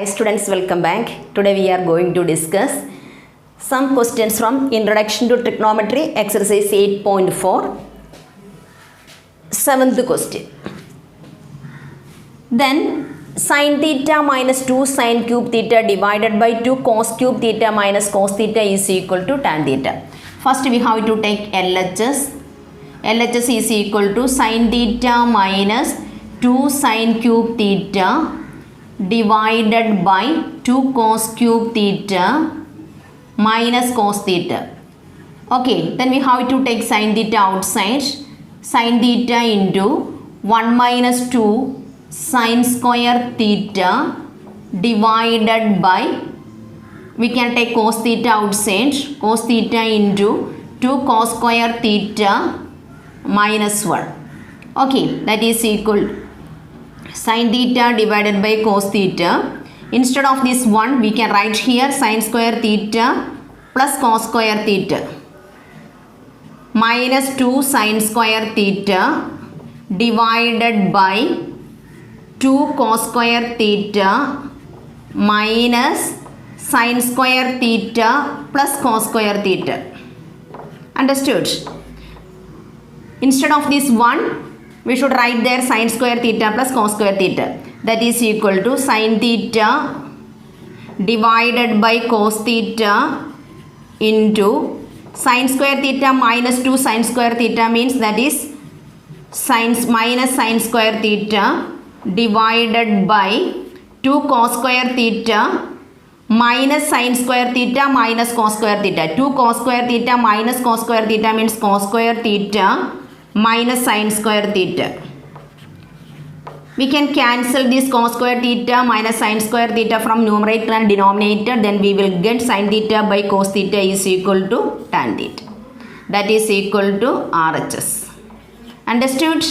Hi students, welcome back. Today we are going to discuss some questions from Introduction to Trigonometry, exercise 8.4. Seventh question. Then sin theta minus 2 sin cube theta divided by 2 cos cube theta minus cos theta is equal to tan theta. First we have to take LHS. LHS is equal to sin theta minus 2 sin cube theta divided by 2 cos cube theta minus cos theta. Okay, then we have to take sin theta outside. Sin theta into 1 minus 2 sin square theta divided by, we can take cos theta outside, cos theta into 2 cos square theta minus 1. Okay, that is equal sin theta divided by cos theta. Instead of this 1, we can write here sin square theta plus cos square theta minus 2 sin square theta divided by 2 cos square theta minus sin square theta plus cos square theta. Understood? Instead of this 1, we should write there sin square theta plus cos square theta. That is equal to sin theta divided by cos theta into sin square theta minus 2 sin square theta means that is minus sin square theta divided by 2 cos square theta minus sin square theta minus cos square theta. 2 cos square theta minus cos square theta means cos square theta minus sin square theta. We can cancel this cos square theta minus sin square theta from numerator and denominator. Then we will get sin theta by cos theta is equal to tan theta. That is equal to RHS. Understood?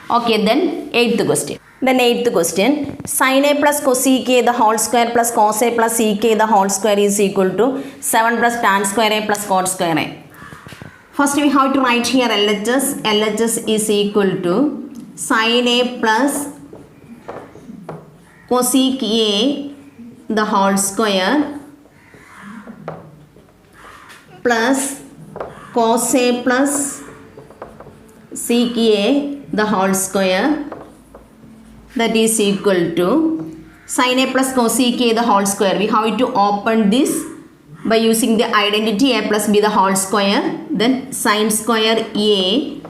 Okay, then 8th question. Then 8th question. Sin A plus cosec A the whole square plus cos A plus sec A the whole square is equal to 7 plus tan square A plus cot square A. First we have to write here LHS. LHS is equal to sin A plus cosec A the whole square plus cos A plus sec A the whole square, that is equal to sin A plus cosec A the whole square. We have to open this by using the identity A plus B the whole square. Then sin square A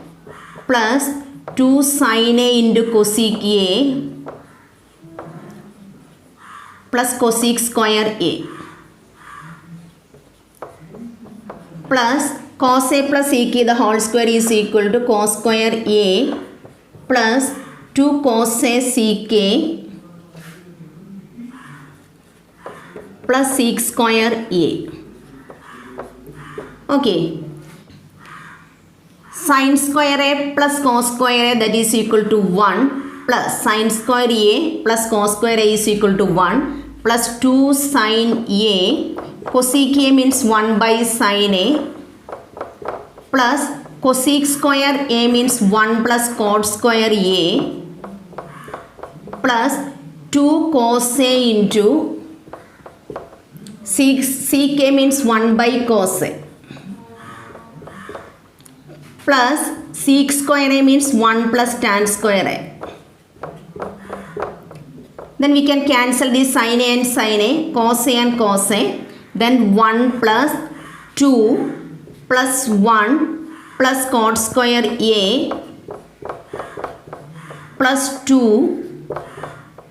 plus 2 sin A into cosec A plus cosec square A plus cos A plus sec A the whole square is equal to cos square A plus 2 cos A sec A plus sec square A. Okay. Sin square A plus cos square A, that is equal to 1 plus sin square A plus cos square A is equal to 1 plus 2 sin A cosec A means 1 by sin A plus cosec square A means 1 plus cot square A plus 2 cos A into sec A means 1 by cos A plus sec square A means 1 plus tan square A. Then we can cancel this sin A and sin A, cos A and cos A. Then 1 plus 2 plus 1 plus cot square A plus 2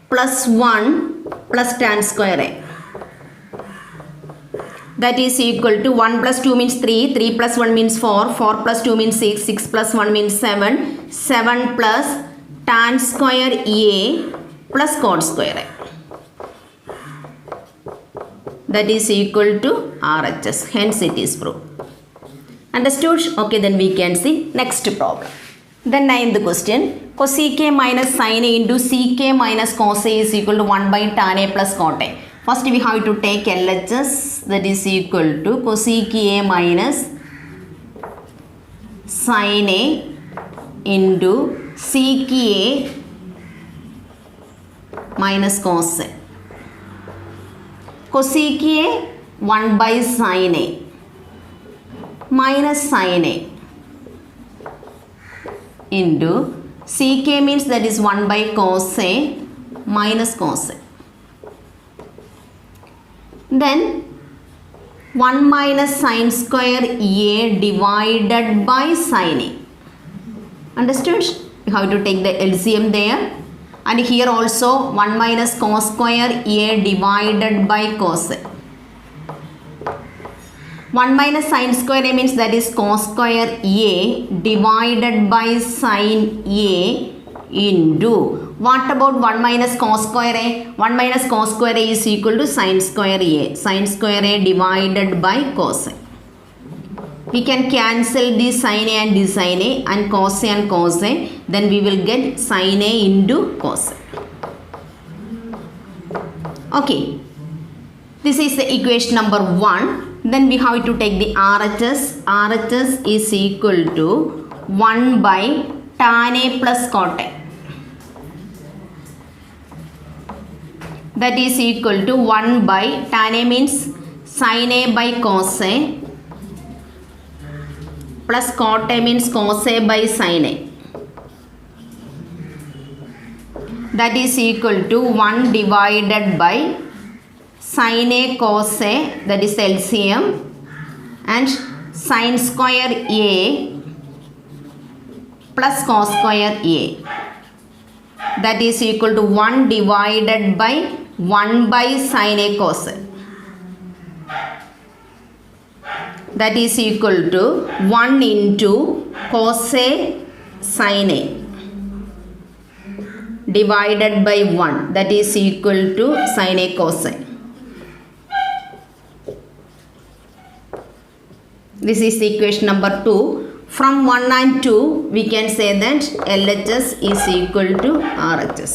plus 1 plus tan square A. That is equal to 1 plus 2 means 3, 3 plus 1 means 4, 4 plus 2 means 6, 6 plus 1 means 7, 7 plus tan square A plus cot square A. That is equal to RHS. Hence it is proved. Understood? Okay, then we can see next problem. Then 9th question. Cosec A minus sin A into sec minus cos A is equal to 1 by tan A plus cot A. First we have to take LHS, that is equal to cosec A minus sin A into sec A minus cos A. cosec A 1 by sin A minus sin A into sec A means that is 1 by cos A minus cos A. Then 1 minus sin square A divided by sin A. Understood? You have to take the LCM there. And here also 1 minus cos square A divided by cos A. 1 minus sin square A means that is cos square A divided by sin A into, what about 1 minus cos square A? 1 minus cos square A is equal to sin square A. Sin square A divided by cos A. We can cancel this sin A and this sin A and cos A and cos A. Then we will get sin A into cos A. Okay. This is the equation number 1. Then we have to take the RHS. RHS is equal to 1 by tan A plus cot A. That is equal to 1 by tan A means sin A by cos A plus cot A means cos A by sin A. That is equal to 1 divided by sin A cos A, that is LCM, and sin square A plus cos square A. That is equal to 1 divided by 1 by sin A cos A. That is equal to 1 into cos A sin A divided by 1. That is equal to sin A cos A. This is equation number 2. From 1 and 2, we can say that LHS is equal to RHS.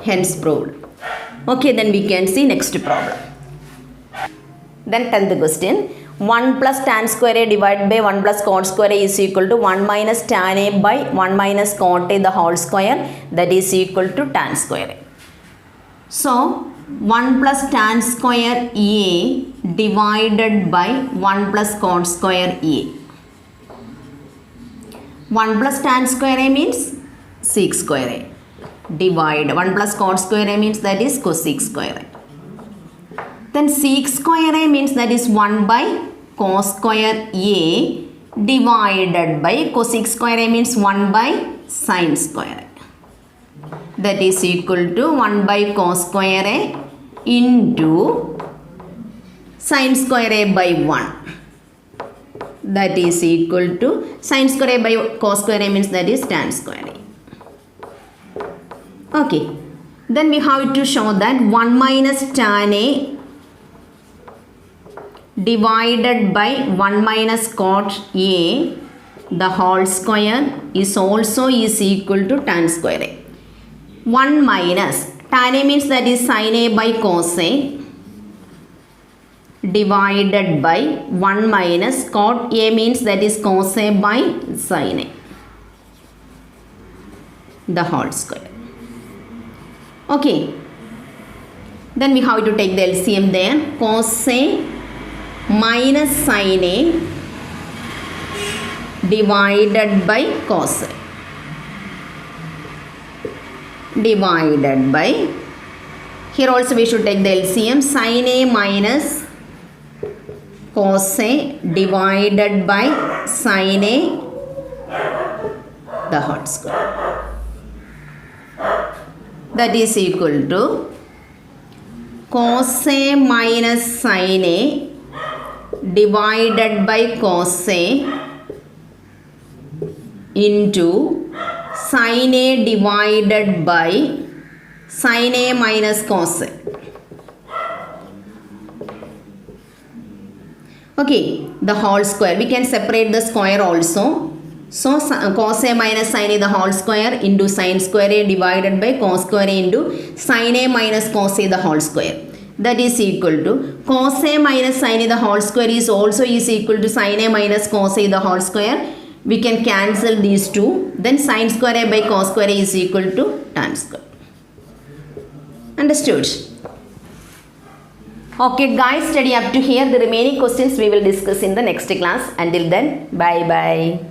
Hence proved. Okay, then we can see next problem. Then 10th question. 1 plus tan square A divided by 1 plus cot square A is equal to 1 minus tan A by 1 minus cot A the whole square. That is equal to tan square A. So, 1 plus tan square A divided by 1 plus cot square A. 1 plus tan square A means sec square A. Divide 1 plus cot square A means that is cosec square A. Then sec square A means that is 1 by cos square A divided by cosec square A means 1 by sin square A. That is equal to 1 by cos square A into sin square A by 1. That is equal to sin square A by cos square A means that is tan square A. Okay. Then we have to show that 1 minus tan A divided by 1 minus cot A the whole square is also is equal to tan square A. 1 minus tan A means that is sin A by cos A divided by 1 minus cot A means that is cos A by sin A the whole square. Okay. Then we have to take the LCM there. Cos A minus sin A divided by cos A divided by, here also we should take the LCM, sin A minus cos A divided by sin A the whole square. That is equal to cos A minus sin A divided by cos A into sin A divided by sin A minus cos A. Okay, the whole square. We can separate the square also. So, cos A minus sin A the whole square into sin square A divided by cos square A into sin A minus cos A the whole square. That is equal to cos A minus sin A the whole square is also is equal to sin A minus cos A the whole square. We can cancel these two. Then sin square A by cos square A is equal to tan square. Understood? Okay guys, study up to here. The remaining questions we will discuss in the next class. Until then, bye bye.